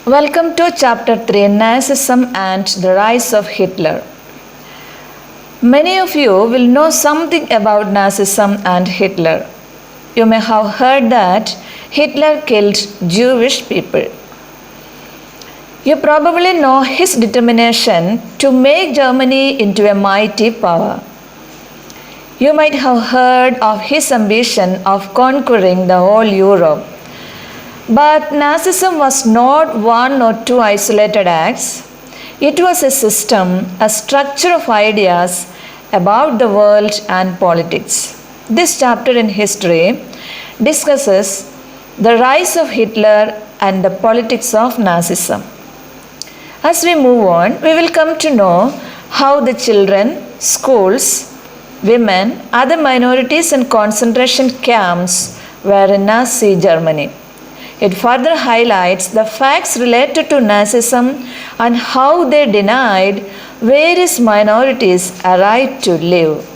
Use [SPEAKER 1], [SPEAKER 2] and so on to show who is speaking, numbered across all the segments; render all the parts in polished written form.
[SPEAKER 1] Welcome to Chapter 3, Nazism and the Rise of Hitler. Many of you will know something about Nazism and Hitler. You may have heard that Hitler killed Jewish people. You probably know his determination to make Germany into a mighty power. You might have heard of his ambition of conquering the whole Europe. But Nazism was not one or two isolated acts. It was a system, a structure of ideas about the world and politics. This chapter in history discusses the rise of Hitler and the politics of Nazism. As we move on, we will come to know how the children, schools, women, other minorities and concentration camps were in Nazi Germany. It further highlights the facts related to Nazism and how they denied various minorities a right to live.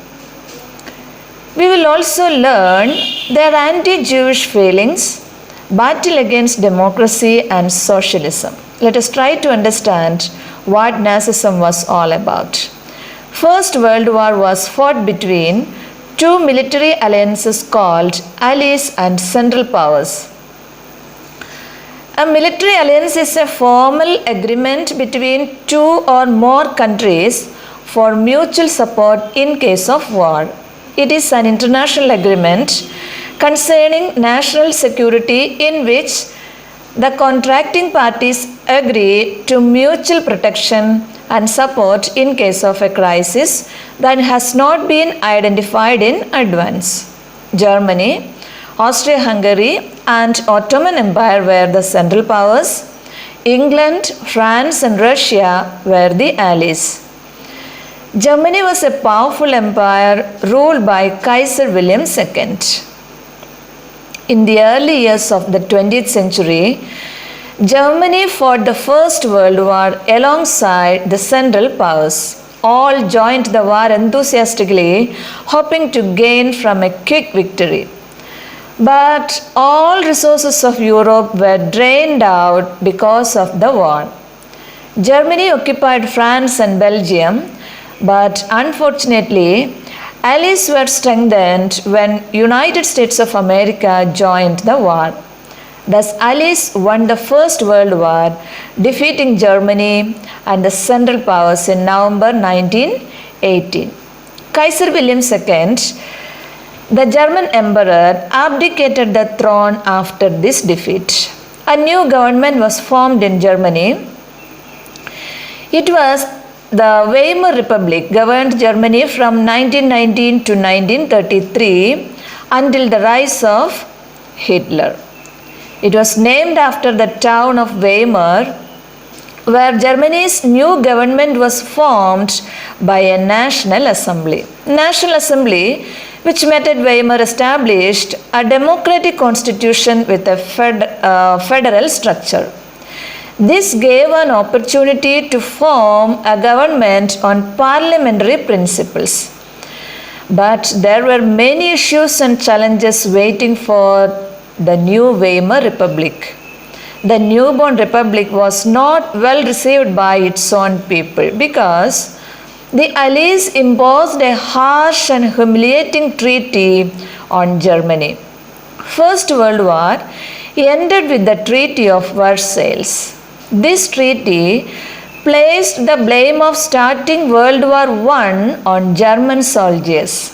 [SPEAKER 1] We will also learn their anti-Jewish feelings, battle against democracy and socialism. Let us try to understand what Nazism was all about. First World War was fought between two military alliances called Allies and Central Powers. A military alliance is a formal agreement between two or more countries for mutual support in case of war. It is an international agreement concerning national security in which the contracting parties agree to mutual protection and support in case of a crisis that has not been identified in advance. Germany, Austria-Hungary and Ottoman Empire were the Central Powers. England, France and Russia were the Allies. Germany was a powerful empire ruled by Kaiser William II. In the early years of the 20th century, Germany fought the First World War alongside the Central Powers. All joined the war enthusiastically, hoping to gain from a quick victory. But all resources of Europe were drained out because of the war. Germany occupied France and Belgium, but unfortunately, Allies were strengthened when United States of America joined the war. Thus, Allies won the First World War, defeating Germany and the Central Powers in November 1918. Kaiser William II, the German emperor, abdicated the throne after this defeat. A new government was formed in Germany. It was the Weimar Republic governed Germany from 1919 to 1933 until the rise of Hitler. It was named after the town of Weimar, where Germany's new government was formed by a National Assembly. National Assembly, which met at Weimar, established a democratic constitution with a federal structure. This gave an opportunity to form a government on parliamentary principles. But there were many issues and challenges waiting for the new Weimar Republic. The newborn republic was not well received by its own people because the Allies imposed a harsh and humiliating treaty on Germany. First World War ended with the Treaty of Versailles. This treaty placed the blame of starting World War I on German soldiers.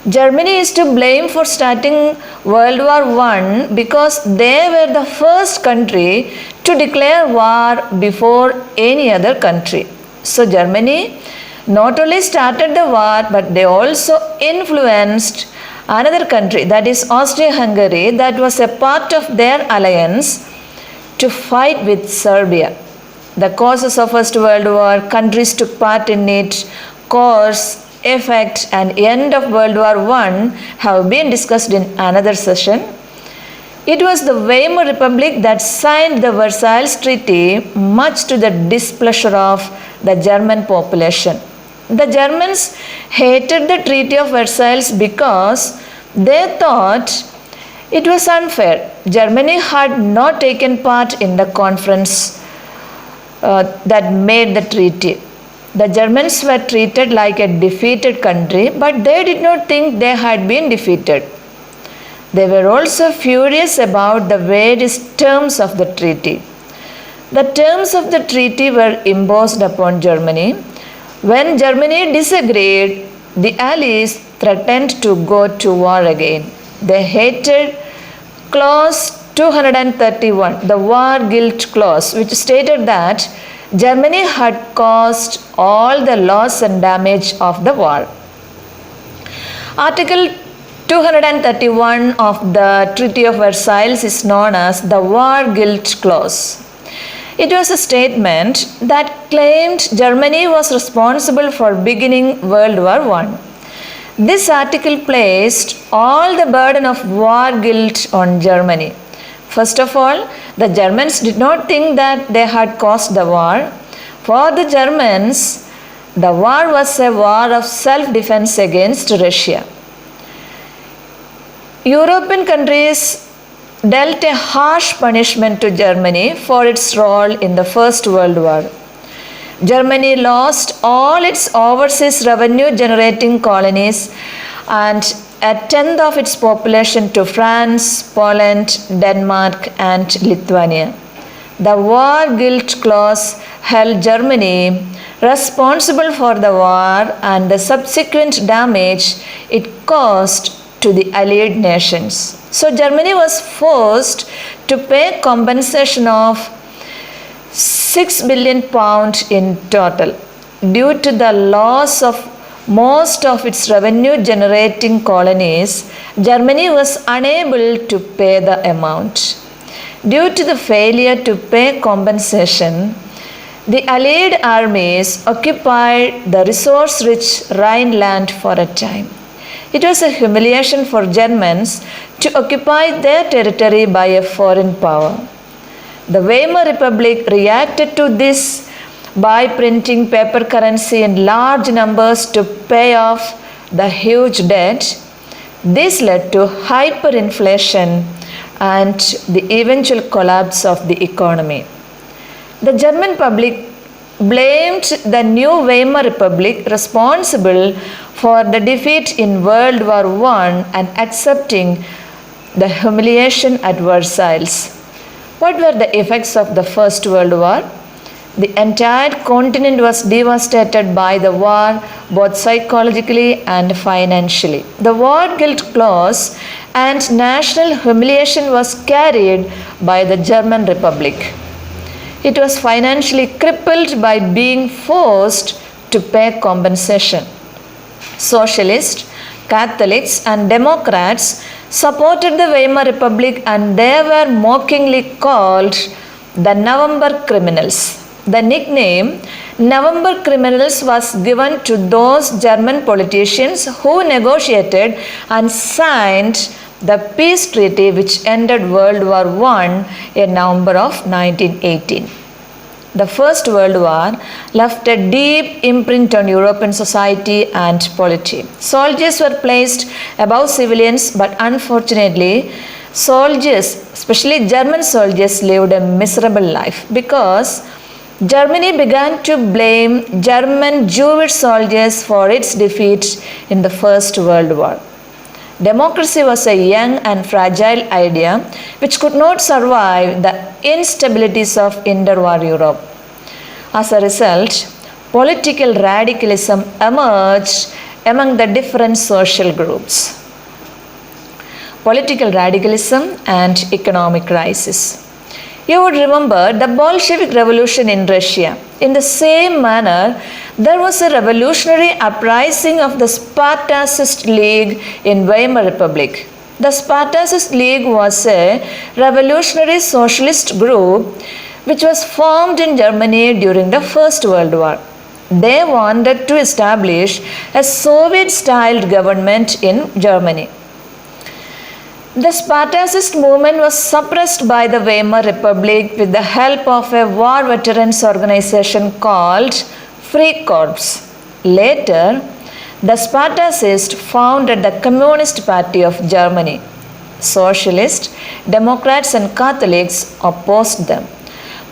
[SPEAKER 1] Germany is to blame for starting World War I because they were the first country to declare war before any other country. So Germany not only started the war, but they also influenced another country, that is Austria-Hungary, that was a part of their alliance, to fight with Serbia. The causes of First World War, countries took part in it, cause, effect and end of World War I have been discussed in another session. It was the Weimar Republic that signed the Versailles Treaty, much to the displeasure of the German population. The Germans hated the Treaty of Versailles because they thought It was unfair. Germany had not taken part in the conference that made the treaty. The Germans were treated like a defeated country, but they did not think they had been defeated. They were also furious about the various terms of the treaty. The terms of the treaty were imposed upon Germany. When Germany disagreed, the Allies threatened to go to war again. They hated Clause 231, the War Guilt Clause, which stated that Germany had caused all the loss and damage of the war. Article 231 of the Treaty of Versailles is known as the War Guilt Clause. It was a statement that claimed Germany was responsible for beginning World War I. This article placed all the burden of war guilt on Germany. First of all, the Germans did not think that they had caused the war. For the Germans, the war was a war of self-defense against Russia. European countries dealt a harsh punishment to Germany for its role in the First World War. Germany lost all its overseas revenue generating colonies and a tenth of its population to France, Poland, Denmark, and Lithuania. The War Guilt Clause held Germany responsible for the war and the subsequent damage it caused to the Allied nations. So Germany was forced to pay compensation of £6 billion in total. Due to the loss of most of its revenue generating colonies, Germany was unable to pay the amount. Due to the failure to pay compensation, the Allied armies occupied the resource-rich Rhineland for a time. It was a humiliation for Germans to occupy their territory by a foreign power. The Weimar Republic reacted to this by printing paper currency in large numbers to pay off the huge debt. This led to hyperinflation and the eventual collapse of the economy. The German public blamed the new Weimar Republic responsible for the defeat in World War I and accepting the humiliation at Versailles. What were the effects of the First World War? The entire continent was devastated by the war, both psychologically and financially. The War Guilt Clause and national humiliation was carried by the German Republic. It was financially crippled by being forced to pay compensation. Socialists, Catholics, and Democrats supported the Weimar Republic and they were mockingly called the November criminals. The nickname November criminals was given to those German politicians who negotiated and signed the peace treaty which ended World War I in November of 1918. The First World War left a deep imprint on European society and polity. Soldiers were placed above civilians, but unfortunately, soldiers, especially German soldiers, lived a miserable life because Germany began to blame German Jewish soldiers for its defeat in the First World War. Democracy was a young and fragile idea which could not survive the instabilities of interwar Europe. As a result, political radicalism emerged among the different social groups. Political radicalism and economic crisis. You would remember the Bolshevik Revolution in Russia. In the same manner, there was a revolutionary uprising of the Spartacist League in Weimar Republic. The Spartacist League was a revolutionary socialist group which was formed in Germany during the First World War. They wanted to establish a Soviet-styled government in Germany. The Spartacist movement was suppressed by the Weimar Republic with the help of a war veterans organization called Free Corps. Later, the Spartacists founded the Communist Party of Germany. Socialists, Democrats, and Catholics opposed them.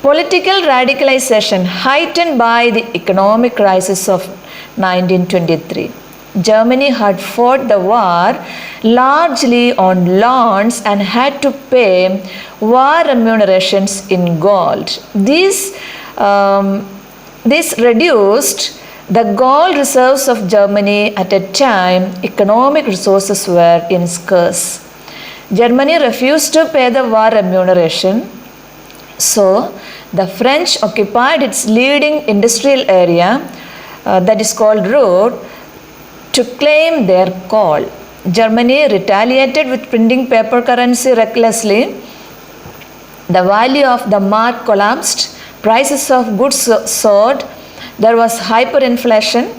[SPEAKER 1] Political radicalization heightened by the economic crisis of 1923. Germany had fought the war largely on loans and had to pay war remunerations in gold. This reduced the gold reserves of Germany at a time economic resources were in scarce. Germany refused to pay the war remuneration, so the French occupied its leading industrial area, that is called Ruhr, to claim their coal. Germany retaliated with printing paper currency recklessly. The value of the mark collapsed, prices of goods soared, there was hyperinflation.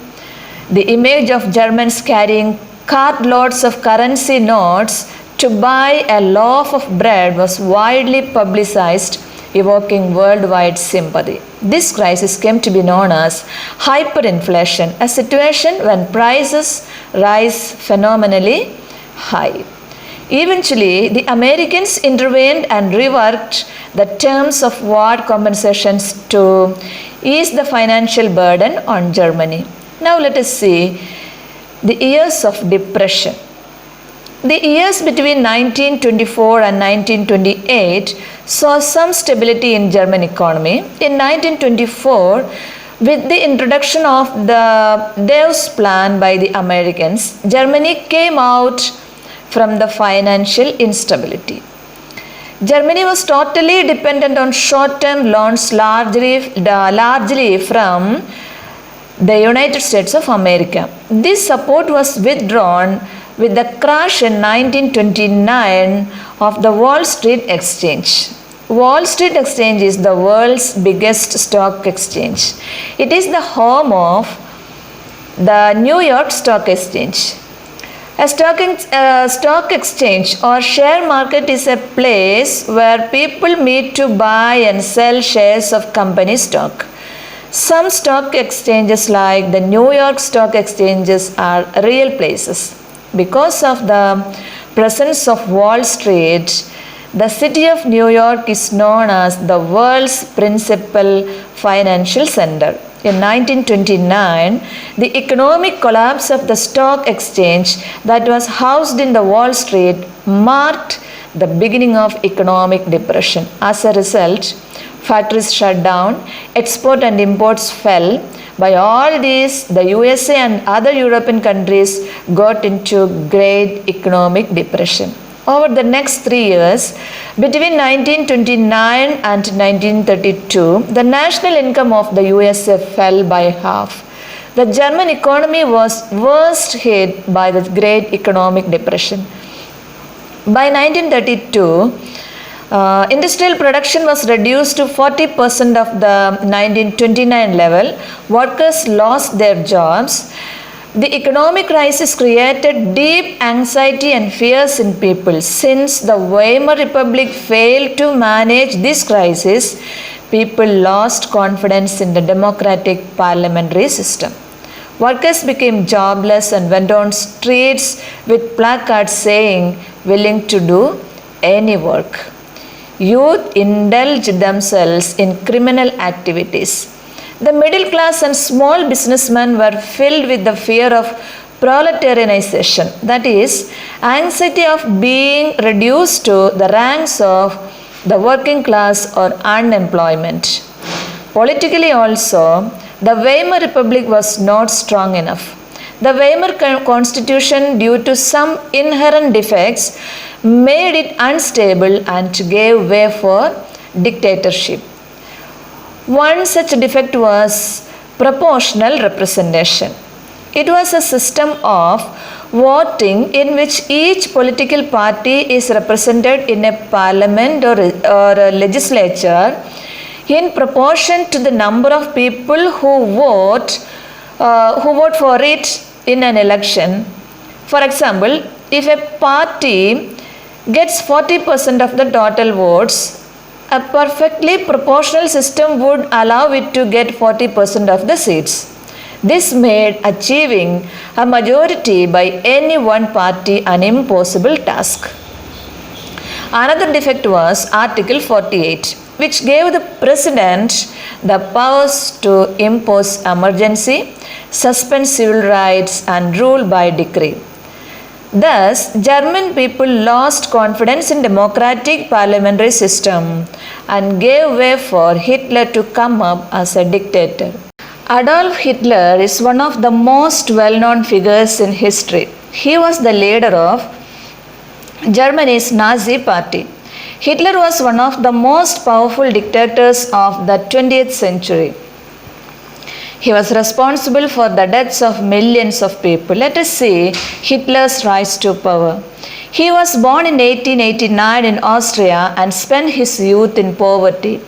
[SPEAKER 1] The image of Germans carrying cartloads of currency notes to buy a loaf of bread was widely publicized, evoking worldwide sympathy. This crisis came to be known as hyperinflation, a situation when prices rise phenomenally high. Eventually, the Americans intervened and reworked the terms of war compensations to ease the financial burden on Germany. Now let us see the years of depression. The years between 1924 and 1928 saw some stability in German economy. In 1924, with the introduction of the Dawes Plan by the Americans, Germany came out from the financial instability. Germany was totally dependent on short-term loans largely from the United States of America. This support was withdrawn with the crash in 1929 of the Wall Street Exchange. Wall Street Exchange is the world's biggest stock exchange. It is the home of the New York Stock Exchange. A stock exchange or share market is a place where people meet to buy and sell shares of company stock. Some stock exchanges like the New York Stock Exchanges are real places. Because of the presence of Wall Street, the city of New York is known as the world's principal financial center. In 1929, the economic collapse of the stock exchange that was housed in the Wall Street marked the beginning of economic depression. As a result, factories shut down, export and imports fell. By all these, the USA and other European countries got into great economic depression. Over the next 3 years, between 1929 and 1932, the national income of the USA fell by half. The German economy was worst hit by the Great Economic Depression. By 1932, industrial production was reduced to 40% of the 1929 level. Workers lost their jobs. The economic crisis created deep anxiety and fears in people. Since the Weimar Republic failed to manage this crisis, people lost confidence in the democratic parliamentary system. Workers became jobless and went on streets with placards saying, "Willing to do any work." Youth indulged themselves in criminal activities. The middle class and small businessmen were filled with the fear of proletarianization, that is, anxiety of being reduced to the ranks of the working class or unemployment. Politically also, the Weimar Republic was not strong enough. The Weimar Constitution, due to some inherent defects, made it unstable and gave way for dictatorship. One such defect was proportional representation. It was a system of voting in which each political party is represented in a parliament or a legislature in proportion to the number of people who vote for it in an election. For example, if a party gets 40% of the total votes, a perfectly proportional system would allow it to get 40% of the seats. This made achieving a majority by any one party an impossible task. Another defect was Article 48, which gave the president the powers to impose emergency, suspend civil rights, and rule by decree. Thus, German people lost confidence in democratic parliamentary system and gave way for Hitler to come up as a dictator. Adolf Hitler is one of the most well-known figures in history. He was the leader of Germany's Nazi party. Hitler was one of the most powerful dictators of the 20th century. He was responsible for the deaths of millions of people. Let us see Hitler's rise to power. He was born in 1889 in Austria and spent his youth in poverty.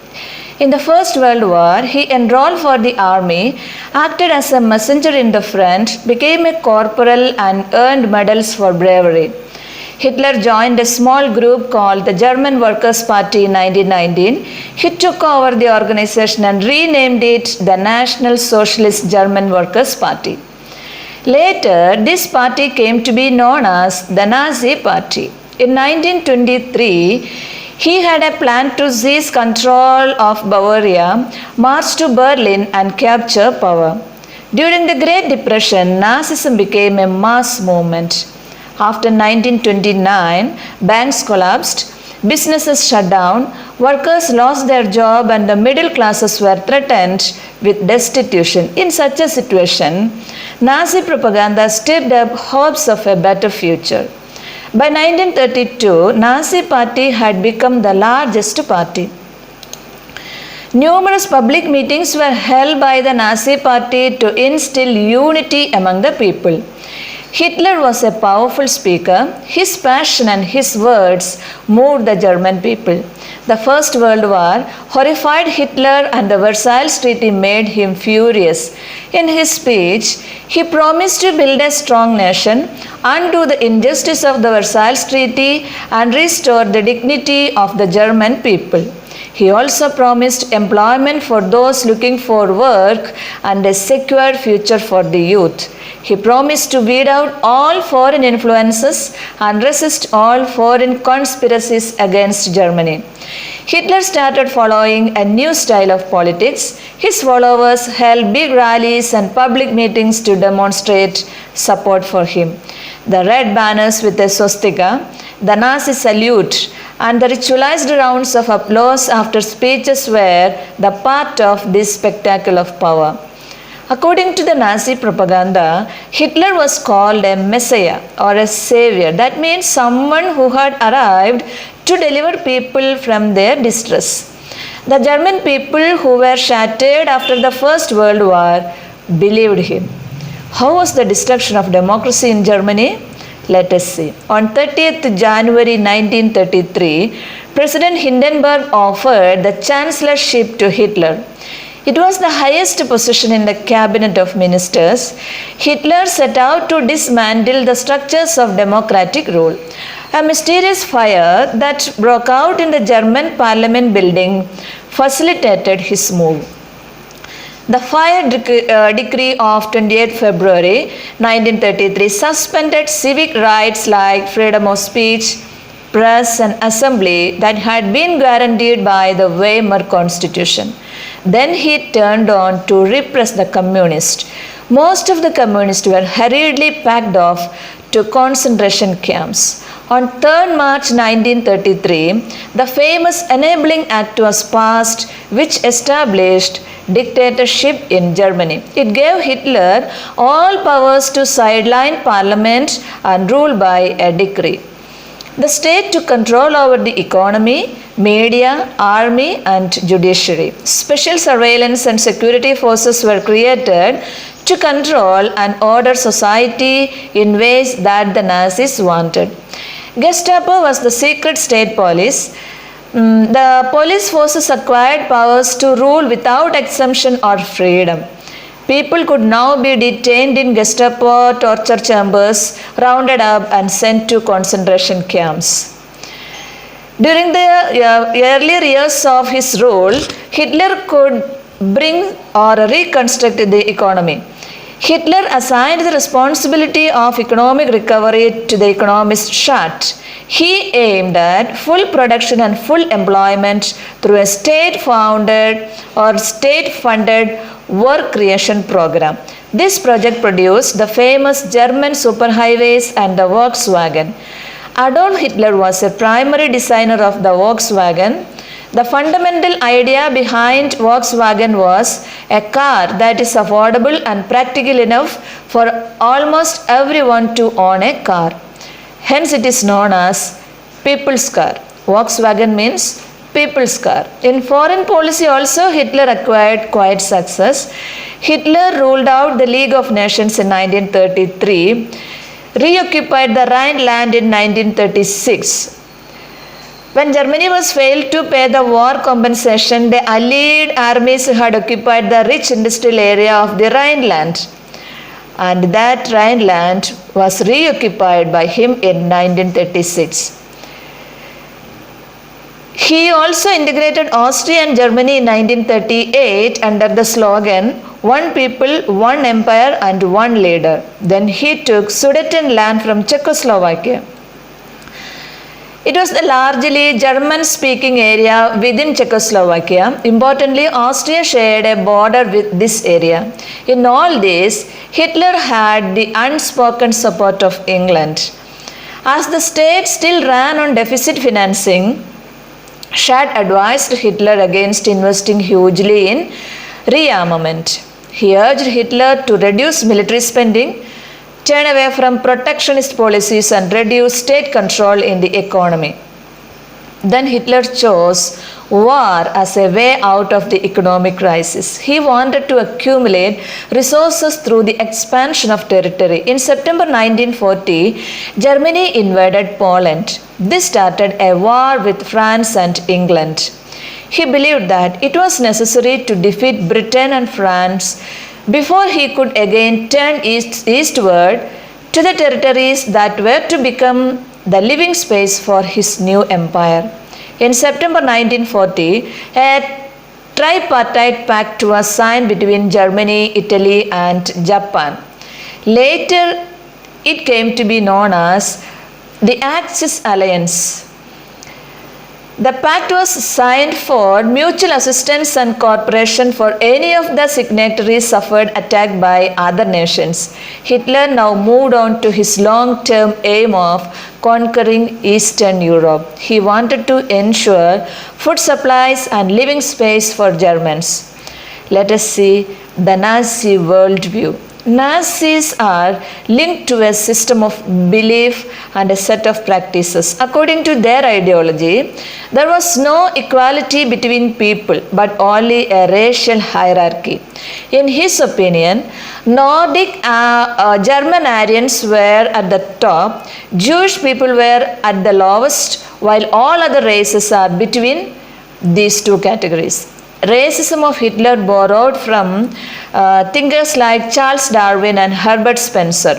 [SPEAKER 1] In the First World War, he enrolled for the army, acted as a messenger in the front, became a corporal, and earned medals for bravery. Hitler joined a small group called the German Workers' Party in 1919. He took over the organization and renamed it the National Socialist German Workers' Party. Later, this party came to be known as the Nazi Party. In 1923, he had a plan to seize control of Bavaria, march to Berlin, and capture power. During the Great Depression, Nazism became a mass movement. After 1929, banks collapsed, businesses shut down, workers lost their job, and the middle classes were threatened with destitution. In such a situation, Nazi propaganda stirred up hopes of a better future. By 1932, Nazi Party had become the largest party. Numerous public meetings were held by the Nazi Party to instill unity among the people. Hitler was a powerful speaker. His passion and his words moved the German people. The First World War horrified Hitler, and the Versailles Treaty made him furious. In his speech, he promised to build a strong nation, undo the injustice of the Versailles Treaty, and restore the dignity of the German people. He also promised employment for those looking for work and a secure future for the youth. He promised to weed out all foreign influences and resist all foreign conspiracies against Germany. Hitler started following a new style of politics. His followers held big rallies and public meetings to demonstrate support for him. The red banners with a swastika, the Nazi salute, and the ritualized rounds of applause after speeches were the part of this spectacle of power. According to the Nazi propaganda, Hitler was called a messiah or a savior. That means someone who had arrived to deliver people from their distress. The German people who were shattered after the First World War believed him. How was the destruction of democracy in Germany? Let us see. On 30th January 1933, President Hindenburg offered the chancellorship to Hitler. It was the highest position in the cabinet of ministers. Hitler set out to dismantle the structures of democratic rule. A mysterious fire that broke out in the German parliament building facilitated his move. The fire decree of 28 February 1933 suspended civic rights like freedom of speech, press, and assembly that had been guaranteed by the Weimar Constitution. Then he turned on to repress the communists. Most of the communists were hurriedly packed off to concentration camps. On 3rd March 1933, the famous Enabling Act was passed, which established dictatorship in Germany. It gave Hitler all powers to sideline parliament and rule by a decree. The state took control over the economy, media, army, and judiciary. Special surveillance and security forces were created to control and order society in ways that the Nazis wanted. Gestapo was the secret state police. The police forces acquired powers to rule without exemption or freedom. People could now be detained in Gestapo torture chambers, rounded up, and sent to concentration camps. During the earlier years of his rule, Hitler could bring or reconstruct the economy. Hitler assigned the responsibility of economic recovery to the economist Schacht. He aimed at full production and full employment through a state-founded or state-funded work creation program. This project produced the famous German superhighways and the Volkswagen. Adolf Hitler was a primary designer of the Volkswagen. The fundamental idea behind Volkswagen was a car that is affordable and practical enough for almost everyone to own a car. Hence it is known as people's car. Volkswagen means people's car. In foreign policy also Hitler acquired quite success. Hitler ruled out the League of Nations in 1933, reoccupied the Rhineland in 1936. When Germany was failed to pay the war compensation, the Allied armies had occupied the rich industrial area of the Rhineland. And that Rhineland was reoccupied by him in 1936. He also integrated Austria and Germany in 1938 under the slogan, "One people, one empire and one leader." Then he took Sudetenland from Czechoslovakia. It was the largely German-speaking area within Czechoslovakia. Importantly, Austria shared a border with this area. In all this, Hitler had the unspoken support of England. As the state still ran on deficit financing, Schacht advised Hitler against investing hugely in rearmament. He urged Hitler to reduce military spending, turn away from protectionist policies and reduce state control in the economy. Then Hitler chose war as a way out of the economic crisis. He wanted to accumulate resources through the expansion of territory. In September 1940, Germany invaded Poland. This started a war with France and England. He believed that it was necessary to defeat Britain and France before he could again turn eastward to the territories that were to become the living space for his new empire. In September 1940, a tripartite pact was signed between Germany, Italy and Japan. Later, it came to be known as the Axis Alliance. The pact was signed for mutual assistance and cooperation for any of the signatories suffered attack by other nations. Hitler now moved on to his long-term aim of conquering Eastern Europe. He wanted to ensure food supplies and living space for Germans. Let us see the Nazi worldview. Nazis are linked to a system of belief and a set of practices. According to their ideology, there was no equality between people but only a racial hierarchy. In his opinion, Nordic German Aryans were at the top, Jewish people were at the lowest, while all other races are between these two categories. Racism of Hitler borrowed from thinkers like Charles Darwin and Herbert Spencer.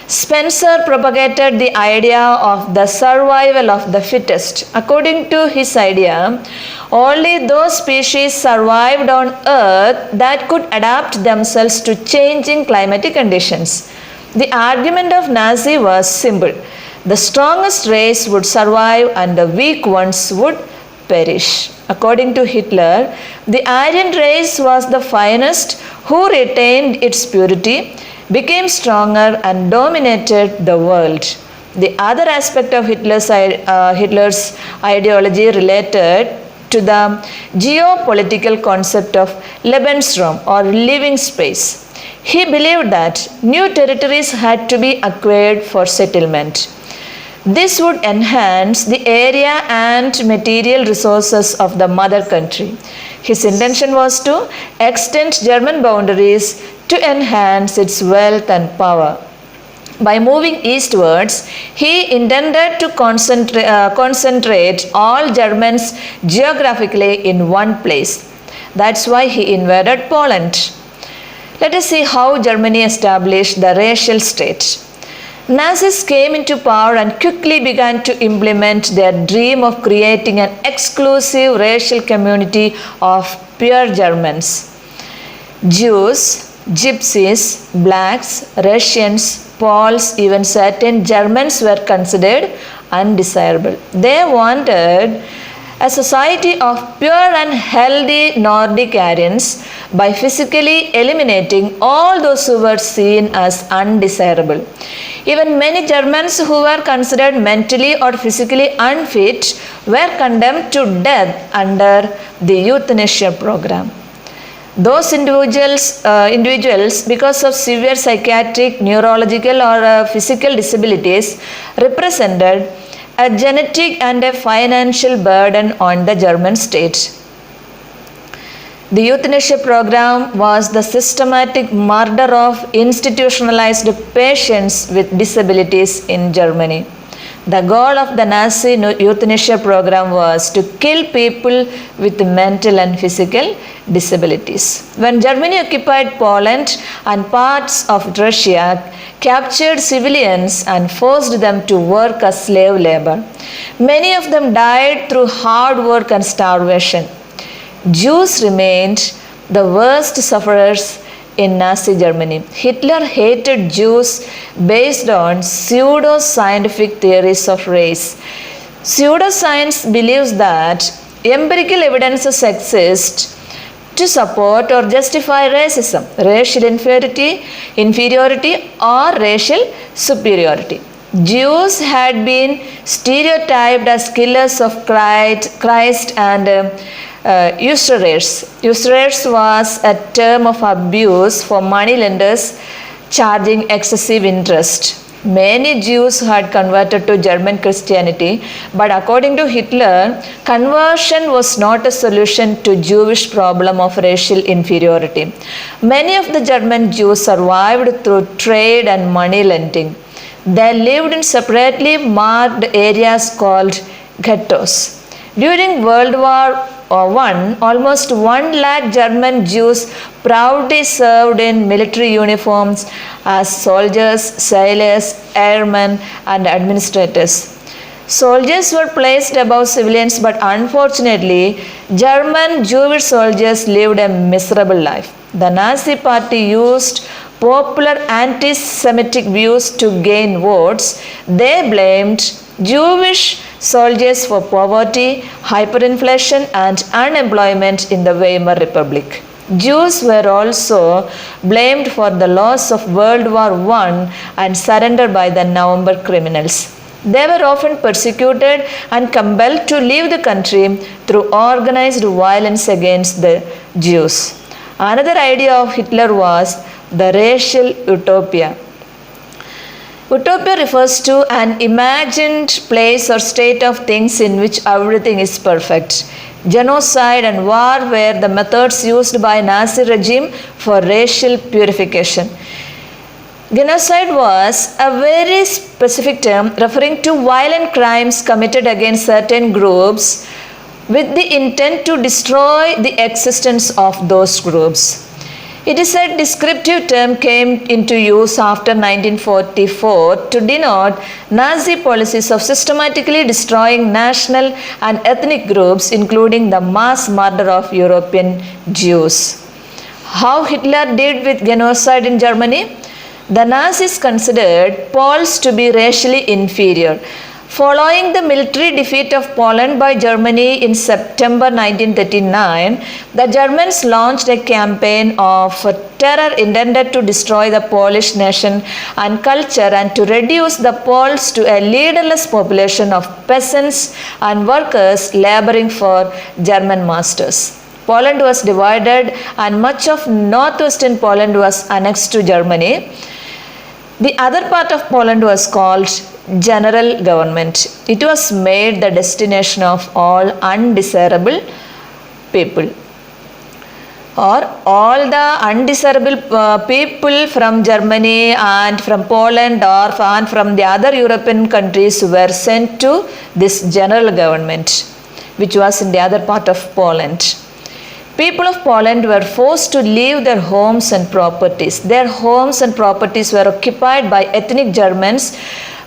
[SPEAKER 1] Spencer propagated the idea of the survival of the fittest. According to his idea, only those species survived on Earth that could adapt themselves to changing climatic conditions. The argument of Nazi was simple. The strongest race would survive and the weak ones would perish. According to Hitler, the Aryan race was the finest who retained its purity, became stronger and dominated the world. The other aspect of Hitler's ideology related to the geopolitical concept of Lebensraum or living space. He believed that new territories had to be acquired for settlement. This would enhance the area and material resources of the mother country. His intention was to extend German boundaries to enhance its wealth and power. By moving eastwards, he intended to concentrate all Germans geographically in one place. That's why he invaded Poland. Let us see how Germany established the racial state. Nazis came into power and quickly began to implement their dream of creating an exclusive racial community of pure Germans. Jews, Gypsies, blacks, Russians, Poles, even certain Germans were considered undesirable. They wanted a society of pure and healthy Nordic Aryans by physically eliminating all those who were seen as undesirable. Even many Germans who were considered mentally or physically unfit were condemned to death under the euthanasia program. Those individuals, because of severe psychiatric, neurological, or physical disabilities, represented a genetic and a financial burden on the German state. The euthanasia program was the systematic murder of institutionalized patients with disabilities in Germany. The goal of the Nazi euthanasia program was to kill people with mental and physical disabilities. When Germany occupied Poland and parts of Russia, captured civilians and forced them to work as slave labor. Many of them died through hard work and starvation. Jews remained the worst sufferers in Nazi Germany. Hitler hated Jews based on pseudo-scientific theories of race. Pseudoscience believes that empirical evidences exist to support or justify racism, racial inferiority or racial superiority. Jews had been stereotyped as killers of Christ and usurers. Usurers was a term of abuse for moneylenders charging excessive interest. Many Jews had converted to German Christianity, but according to Hitler, conversion was not a solution to Jewish problem of racial inferiority. Many of the German Jews survived through trade and money lending. They lived in separately marked areas called ghettos. During World War I, almost 1 lakh German Jews proudly served in military uniforms as soldiers, sailors, airmen, and administrators. Soldiers were placed above civilians, but unfortunately, German Jewish soldiers lived a miserable life. The Nazi Party used popular anti-Semitic views to gain votes. They blamed Jewish soldiers for poverty, hyperinflation, and unemployment in the Weimar Republic. Jews were also blamed for the loss of World War I and surrender by the November criminals. They were often persecuted and compelled to leave the country through organized violence against the Jews. Another idea of Hitler was the racial utopia. Utopia refers to an imagined place or state of things in which everything is perfect. Genocide and war were the methods used by Nazi regime for racial purification. Genocide was a very specific term referring to violent crimes committed against certain groups with the intent to destroy the existence of those groups. It is a descriptive term came into use after 1944 to denote Nazi policies of systematically destroying national and ethnic groups, including the mass murder of European Jews. How Hitler did with genocide in Germany? The Nazis considered Poles to be racially inferior. Following the military defeat of Poland by Germany in September 1939, the Germans launched a campaign of terror intended to destroy the Polish nation and culture and to reduce the Poles to a leaderless population of peasants and workers laboring for German masters. Poland was divided and much of northwestern Poland was annexed to Germany. The other part of Poland was called general government. It was made the destination of all undesirable people, or all the undesirable people from Germany and from Poland and from the other European countries were sent to this general government, which was in the other part of Poland. People of Poland were forced to leave their homes and properties. Their homes and properties were occupied by ethnic Germans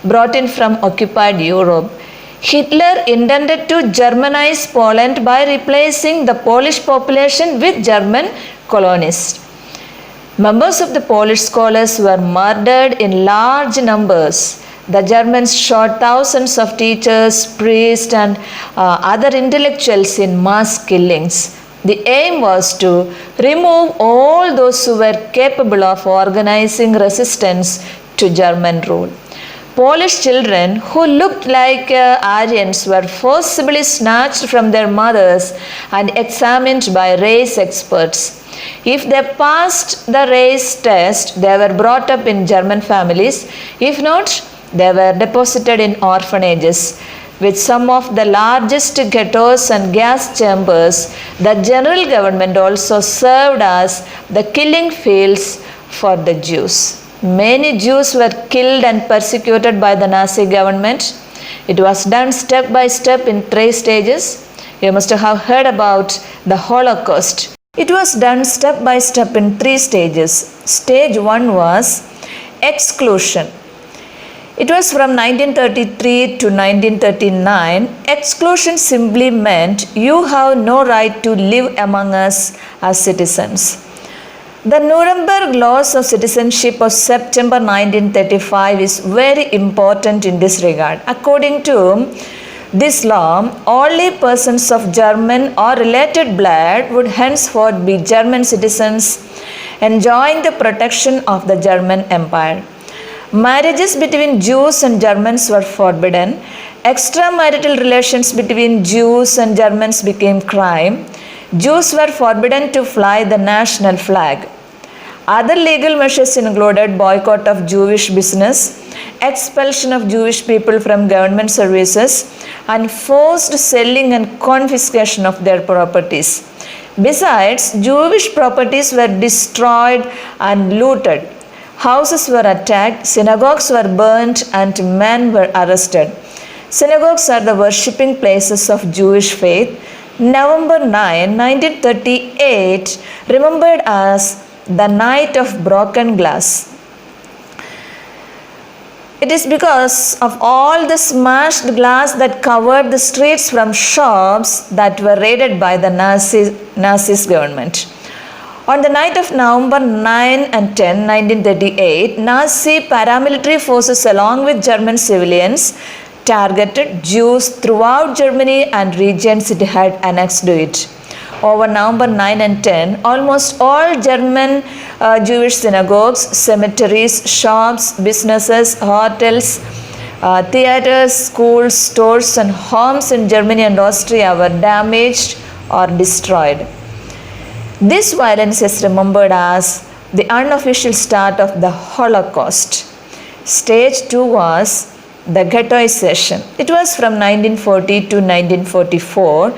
[SPEAKER 1] brought in from occupied Europe. Hitler intended to Germanize Poland by replacing the Polish population with German colonists. Members of the Polish scholars were murdered in large numbers. The Germans shot thousands of teachers, priests, and other intellectuals in mass killings. The aim was to remove all those who were capable of organizing resistance to German rule. Polish children who looked like Aryans were forcibly snatched from their mothers and examined by race experts. If they passed the race test, they were brought up in German families. If not, they were deposited in orphanages. With some of the largest ghettos and gas chambers, the general government also served as the killing fields for the Jews. Many Jews were killed and persecuted by the Nazi government. It was done step by step in 3 stages. You must have heard about the Holocaust. It was done step by step in 3 stages. Stage 1 was exclusion. It was from 1933 to 1939. Exclusion simply meant you have no right to live among us as citizens. The Nuremberg Laws of Citizenship of September 1935 is very important in this regard. According to this law, only persons of German or related blood would henceforth be German citizens, enjoying the protection of the German Empire. Marriages between Jews and Germans were forbidden. Extramarital relations between Jews and Germans became crime. Jews were forbidden to fly the national flag. Other legal measures included boycott of Jewish business, expulsion of Jewish people from government services, and forced selling and confiscation of their properties. Besides, Jewish properties were destroyed and looted. Houses were attacked, synagogues were burnt, and men were arrested. Synagogues are the worshipping places of Jewish faith. November 9, 1938, remembered as the Night of Broken Glass. It is because of all the smashed glass that covered the streets from shops that were raided by the Nazis government. On the night of November 9 and 10, 1938, Nazi paramilitary forces along with German civilians targeted Jews throughout Germany and regions it had annexed to it. Over November 9 and 10, almost all German Jewish synagogues, cemeteries, shops, businesses, hotels, theaters, schools, stores, and homes in Germany and Austria were damaged or destroyed. This violence is remembered as the unofficial start of the Holocaust. Stage 2 was the ghettoization. It was from 1940 to 1944.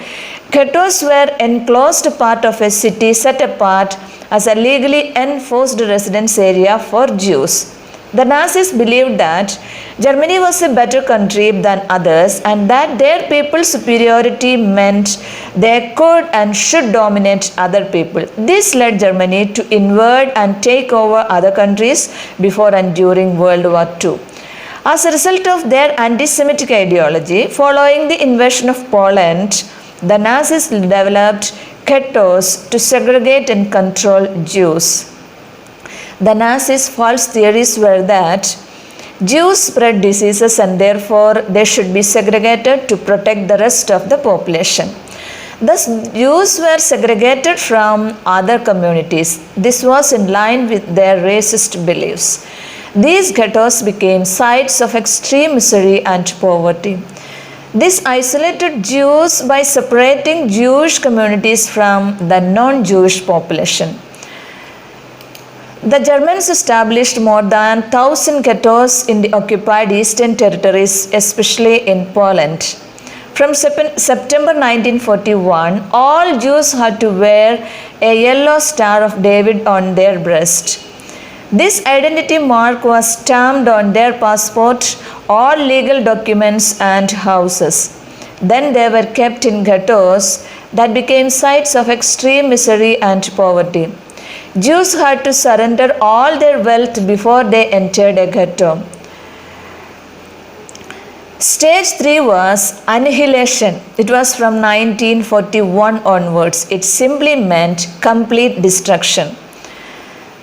[SPEAKER 1] Ghettos were enclosed part of a city set apart as a legally enforced residence area for Jews. The Nazis believed that Germany was a better country than others and that their people's superiority meant they could and should dominate other people. This led Germany to invade and take over other countries before and during World War II. As a result of their anti-Semitic ideology, following the invasion of Poland, the Nazis developed ghettos to segregate and control Jews. The Nazis' false theories were that Jews spread diseases and therefore they should be segregated to protect the rest of the population. Thus, Jews were segregated from other communities. This was in line with their racist beliefs. These ghettos became sites of extreme misery and poverty. This isolated Jews by separating Jewish communities from the non-Jewish population. The Germans established more than 1,000 ghettos in the occupied eastern territories, especially in Poland. From September 1941, all Jews had to wear a yellow Star of David on their breast. This identity mark was stamped on their passport, all legal documents, and houses. Then they were kept in ghettos that became sites of extreme misery and poverty. Jews had to surrender all their wealth before they entered a ghetto. Stage 3 was annihilation. It was from 1941 onwards. It simply meant complete destruction.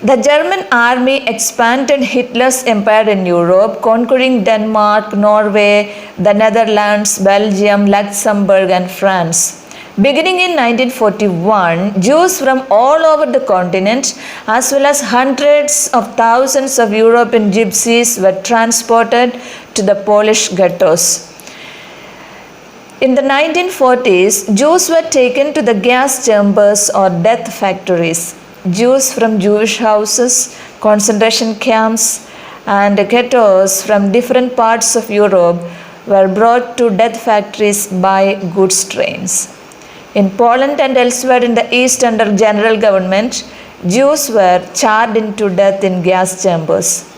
[SPEAKER 1] The German army expanded Hitler's empire in Europe, conquering Denmark, Norway, the Netherlands, Belgium, Luxembourg, and France. Beginning in 1941, Jews from all over the continent, as well as hundreds of thousands of European gypsies, were transported to the Polish ghettos. In the 1940s, Jews were taken to the gas chambers or death factories. Jews from Jewish houses, concentration camps, and ghettos from different parts of Europe were brought to death factories by goods trains. In Poland and elsewhere in the East under general government, Jews were charred into death in gas chambers.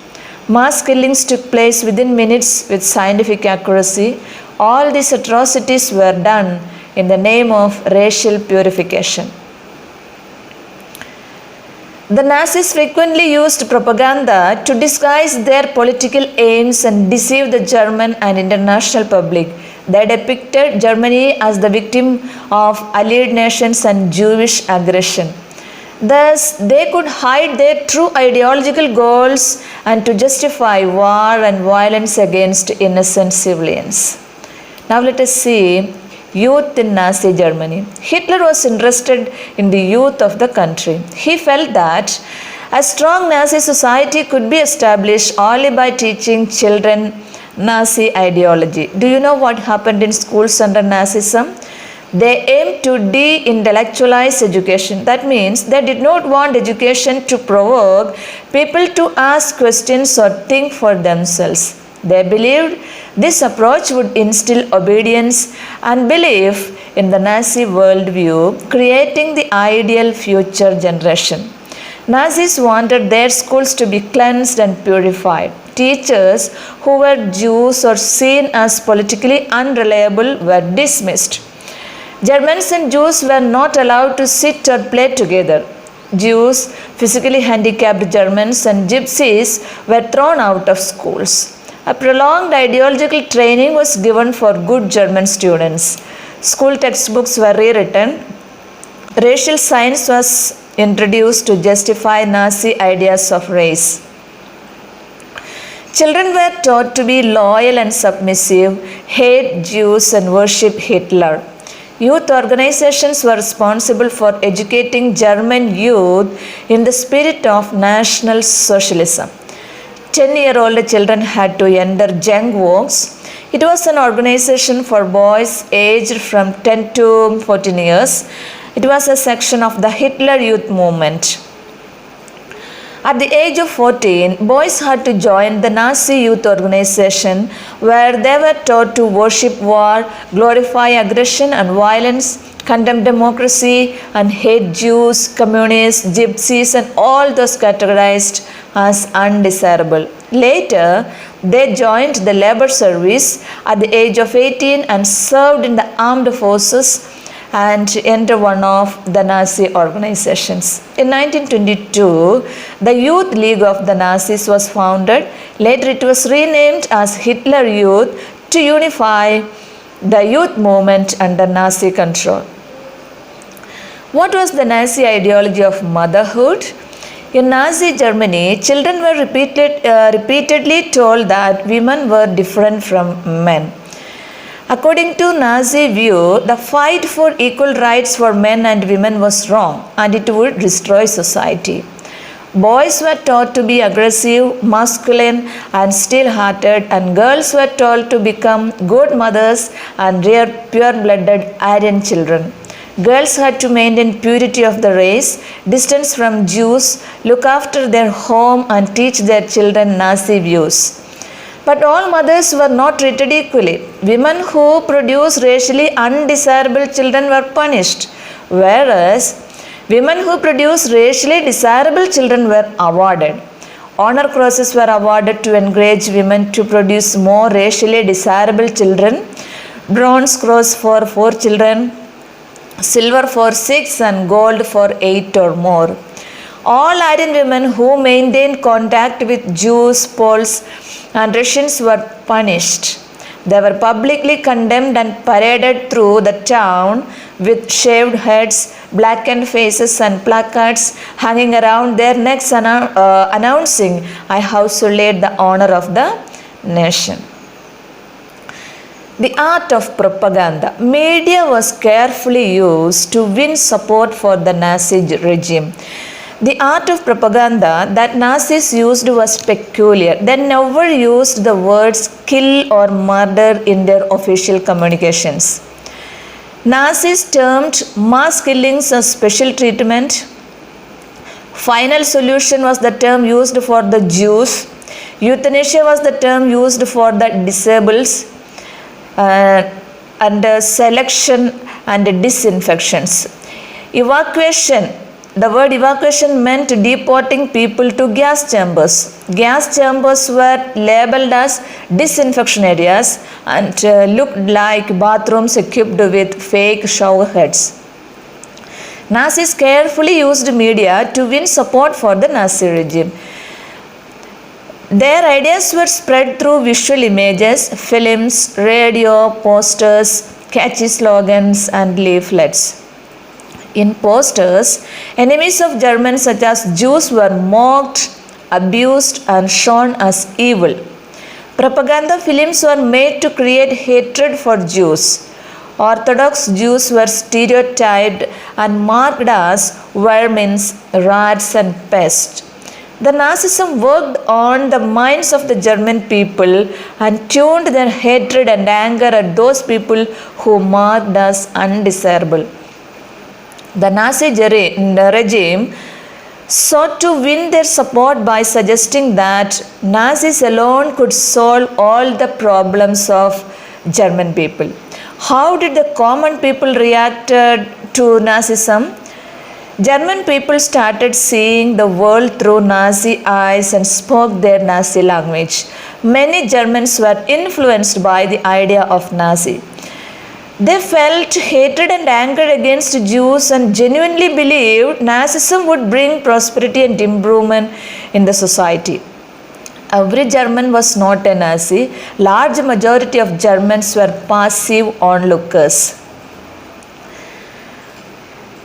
[SPEAKER 1] Mass killings took place within minutes with scientific accuracy. All these atrocities were done in the name of racial purification. The Nazis frequently used propaganda to disguise their political aims and deceive the German and international public. They depicted Germany as the victim of allied nations and Jewish aggression. Thus, they could hide their true ideological goals and to justify war and violence against innocent civilians. Now let us see youth in Nazi Germany. Hitler was interested in the youth of the country. He felt that a strong Nazi society could be established only by teaching children Nazi ideology. Do you know what happened in schools under Nazism? They aimed to de-intellectualize education. That means they did not want education to provoke people to ask questions or think for themselves. They believed this approach would instill obedience and belief in the Nazi worldview, creating the ideal future generation. Nazis wanted their schools to be cleansed and purified. Teachers who were Jews or seen as politically unreliable were dismissed. Germans and Jews were not allowed to sit or play together. Jews, physically handicapped Germans, and gypsies were thrown out of schools. A prolonged ideological training was given for good German students. School textbooks were rewritten. Racial science was introduced to justify Nazi ideas of race. Children were taught to be loyal and submissive, hate Jews, and worship Hitler. Youth organizations were responsible for educating German youth in the spirit of National Socialism. 10-year-old children had to enter Jungwurks. It was an organization for boys aged from 10 to 14 years. It was a section of the Hitler Youth Movement. At the age of 14, boys had to join the Nazi Youth Organization, where they were taught to worship war, glorify aggression and violence, condemn democracy, and hate Jews, communists, gypsies, and all those categorized as undesirable. Later, they joined the labor service at the age of 18 and served in the armed forces and entered one of the Nazi organizations. In 1922, the Youth League of the Nazis was founded. Later, it was renamed as Hitler Youth to unify the youth movement under Nazi control. What was the Nazi ideology of motherhood? In Nazi Germany, children were repeatedly told that women were different from men. According to Nazi view, the fight for equal rights for men and women was wrong and it would destroy society. Boys were taught to be aggressive, masculine, and steel-hearted, and girls were told to become good mothers and rear pure-blooded Aryan children. Girls had to maintain purity of the race, distance from Jews, look after their home, and teach their children Nazi views. But all mothers were not treated equally. Women who produced racially undesirable children were punished, whereas women who produced racially desirable children were awarded. Honor crosses were awarded to encourage women to produce more racially desirable children, bronze cross for 4 children, silver for 6, and gold for 8 or more. All Aryan women who maintained contact with Jews, Poles, and Russians were punished. They were publicly condemned and paraded through the town with shaved heads, blackened faces, and placards hanging around their necks announcing, "I have sullied the honor of the nation." The art of propaganda. Media was carefully used to win support for the Nazi regime. The art of propaganda that Nazis used was peculiar. They never used the words kill or murder in their official communications. Nazis termed mass killings as special treatment. Final solution was the term used for the Jews. Euthanasia was the term used for the disabled. And selection and disinfections. Evacuation. The word evacuation meant deporting people to gas chambers. Gas chambers were labeled as disinfection areas and looked like bathrooms equipped with fake shower heads. Nazis carefully used media to win support for the Nazi regime. Their ideas were spread through visual images, films, radio, posters, catchy slogans, and leaflets. In posters, enemies of Germans such as Jews were mocked, abused, and shown as evil. Propaganda films were made to create hatred for Jews. Orthodox Jews were stereotyped and marked as vermin, rats, and pests. The Nazism worked on the minds of the German people and tuned their hatred and anger at those people who marked as undesirable. The Nazi regime sought to win their support by suggesting that Nazis alone could solve all the problems of German people. How did the common people react to Nazism? German people started seeing the world through Nazi eyes and spoke their Nazi language. Many Germans were influenced by the idea of Nazi. They felt hatred and anger against Jews and genuinely believed Nazism would bring prosperity and improvement in the society. Every German was not a Nazi. Large majority of Germans were passive onlookers.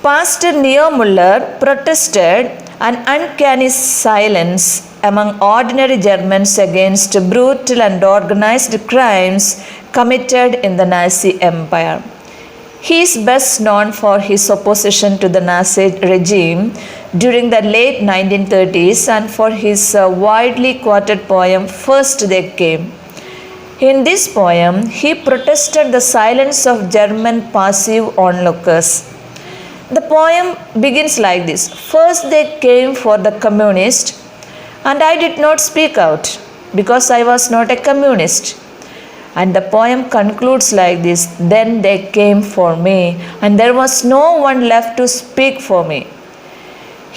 [SPEAKER 1] Pastor Neo Muller protested an uncanny silence among ordinary Germans against brutal and organized crimes committed in the Nazi Empire. He is best known for his opposition to the Nazi regime during the late 1930s and for his widely quoted poem First They Came. In this poem, he protested the silence of German passive onlookers. The poem begins like this: "First they came for the communist, and I did not speak out because I was not a communist." And the poem concludes like this: "Then they came for me, and there was no one left to speak for me."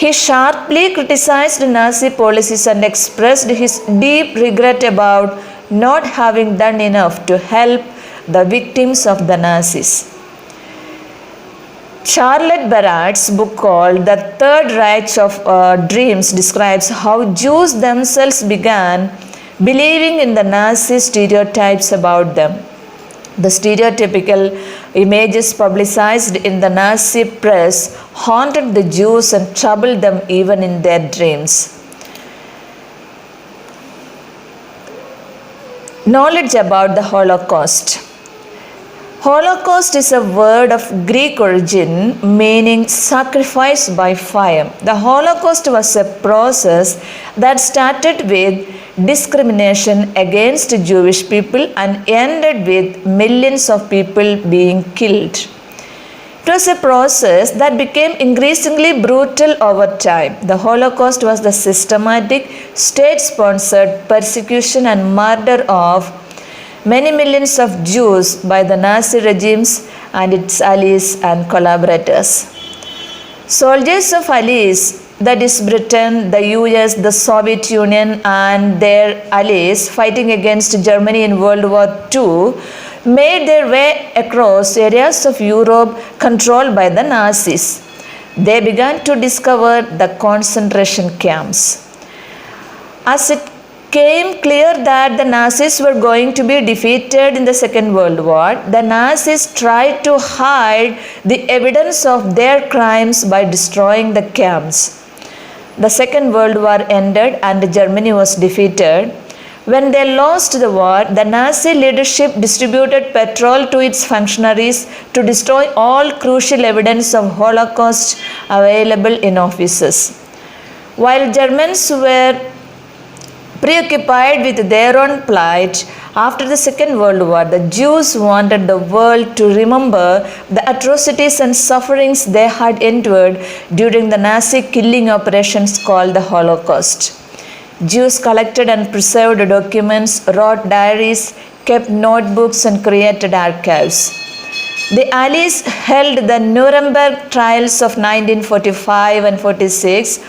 [SPEAKER 1] He sharply criticized Nazi policies and expressed his deep regret about not having done enough to help the victims of the Nazis. Charlotte Barrett's book called The Third Reich of Dreams describes how Jews themselves began believing in the Nazi stereotypes about them. The stereotypical images publicized in the Nazi press haunted the Jews and troubled them even in their dreams. Knowledge about the Holocaust. Holocaust is a word of Greek origin meaning sacrifice by fire. The Holocaust was a process that started with discrimination against Jewish people and ended with millions of people being killed. It was a process that became increasingly brutal over time. The Holocaust was the systematic, state-sponsored persecution and murder of many millions of Jews by the Nazi regimes and its allies and collaborators. Soldiers of allies, that is Britain, the US, the Soviet Union and their allies fighting against Germany in World War II, made their way across areas of Europe controlled by the Nazis. They began to discover the concentration camps. As it came clear that the Nazis were going to be defeated in the Second World War, the Nazis tried to hide the evidence of their crimes by destroying the camps. The Second World War ended and Germany was defeated. When they lost the war, the Nazi leadership distributed petrol to its functionaries to destroy all crucial evidence of Holocaust available in offices. While Germans were preoccupied with their own plight, after the Second World War, the Jews wanted the world to remember the atrocities and sufferings they had endured during the Nazi killing operations called the Holocaust. Jews collected and preserved documents, wrote diaries, kept notebooks, and created archives. The Allies held the Nuremberg trials of 1945 and 46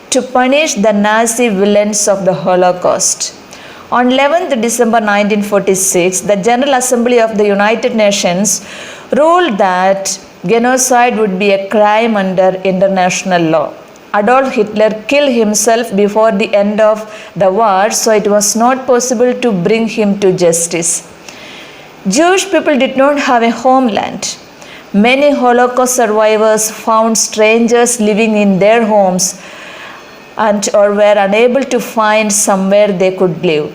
[SPEAKER 1] to punish the Nazi villains of the Holocaust. On 11th December 1946, the General Assembly of the United Nations ruled that genocide would be a crime under international law. Adolf Hitler killed himself before the end of the war, so it was not possible to bring him to justice. Jewish people did not have a homeland. Many Holocaust survivors found strangers living in their homes and or were unable to find somewhere they could live.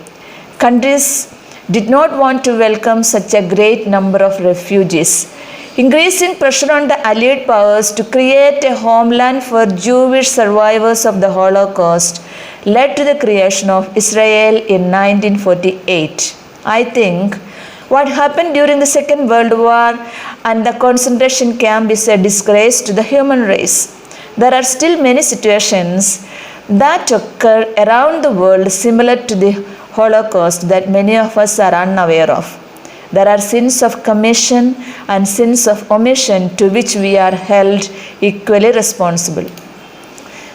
[SPEAKER 1] Countries did not want to welcome such a great number of refugees. Increasing pressure on the Allied powers to create a homeland for Jewish survivors of the Holocaust led to the creation of Israel in 1948. I think what happened during the Second World War and the concentration camp is a disgrace to the human race. There are still many situations that occur around the world similar to the Holocaust that many of us are unaware of. There are sins of commission and sins of omission to which we are held equally responsible.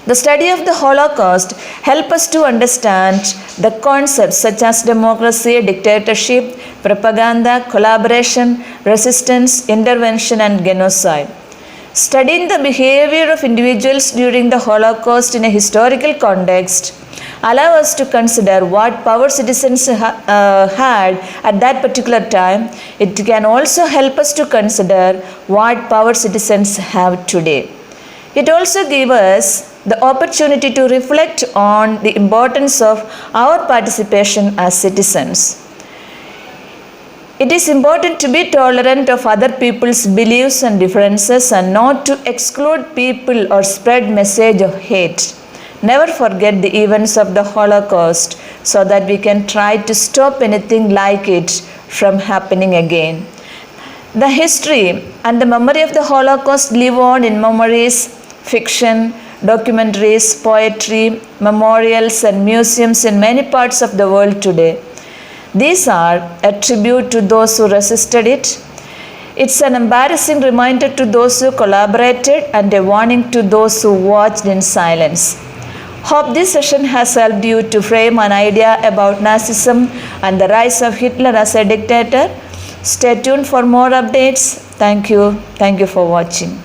[SPEAKER 1] The study of the Holocaust helps us to understand the concepts such as democracy, dictatorship, propaganda, collaboration, resistance, intervention, and genocide. Studying the behavior of individuals during the Holocaust in a historical context allow us to consider what power citizens had at that particular time. It can also help us to consider what power citizens have today. It also gives us the opportunity to reflect on the importance of our participation as citizens. It is important to be tolerant of other people's beliefs and differences and not to exclude people or spread message of hate. Never forget the events of the Holocaust so that we can try to stop anything like it from happening again. The history and the memory of the Holocaust live on in memories, fiction, documentaries, poetry, memorials, and museums in many parts of the world today. These are a tribute to those who resisted it. It's an embarrassing reminder to those who collaborated and a warning to those who watched in silence. Hope this session has helped you to frame an idea about Nazism and the rise of Hitler as a dictator. Stay tuned for more updates. Thank you. Thank you for watching.